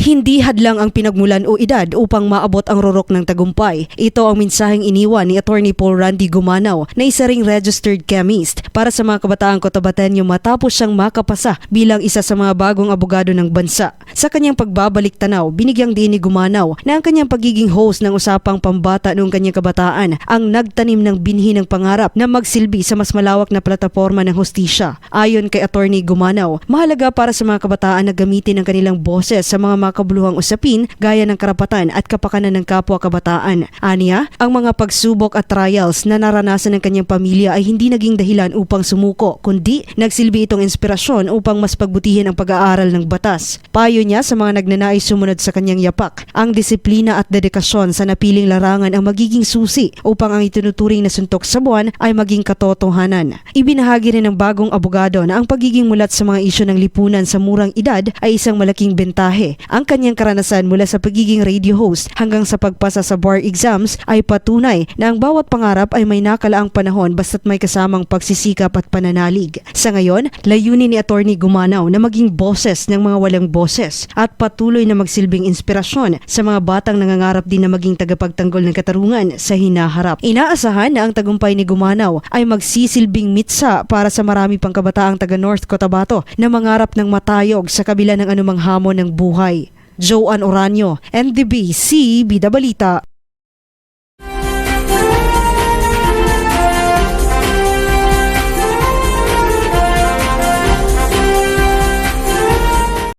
Hindi hadlang ang pinagmulan o edad upang maabot ang rorok ng tagumpay. Ito ang mensaheng iniwan ni Attorney Paul Randy Gumanaw na isa ring registered chemist para sa mga kabataang Cotabateño matapos siyang makapasa bilang isa sa mga bagong abogado ng bansa. Sa kanyang pagbabalik tanaw, binigyang diin ni Gumanaw na ang kanyang pagiging host ng usapang pambata noong kanyang kabataan ang nagtanim ng binhi ng pangarap na magsilbi sa mas malawak na plataporma ng hustisya. Ayon kay Attorney Gumanaw, mahalaga para sa mga kabataan na gamitin ang kanilang boses sa mga makabuluhang usapin gaya ng karapatan at kapakanan ng kapwa kabataan. Aniya, ang mga pagsubok at trials na naranasan ng kanyang pamilya ay hindi naging dahilan upang sumuko, kundi nagsilbi itong inspirasyon upang mas pagbutihin ang pag-aaral ng batas. Payo niya sa mga nagnanais sumunod sa kanyang yapak, ang disiplina at dedikasyon sa napiling larangan ang magiging susi upang ang itinuturing na suntok sa buwan ay maging katotohanan. Ibinahagi rin ng bagong abogado na ang pagiging mulat sa mga isyu ng lipunan sa murang edad ay isang malaking bentahe. Ang kanyang karanasan mula sa pagiging radio host hanggang sa pagpasa sa bar exams ay patunay na ang bawat pangarap ay may nakalaang panahon basta't may kasamang pagsisikap at pananalig. Sa ngayon, layunin ni Attorney Gumanaw na maging boses ng mga walang boses at patuloy na magsilbing inspirasyon sa mga batang nangangarap din na maging tagapagtanggol ng katarungan sa hinaharap. Inaasahan na ang tagumpay ni Gumanaw ay magsisilbing mitsa para sa marami pang kabataang taga North Cotabato na mangarap ng matayog sa kabila ng anumang hamon ng buhay. Joanne Oranio, NDBC, Bida Balita.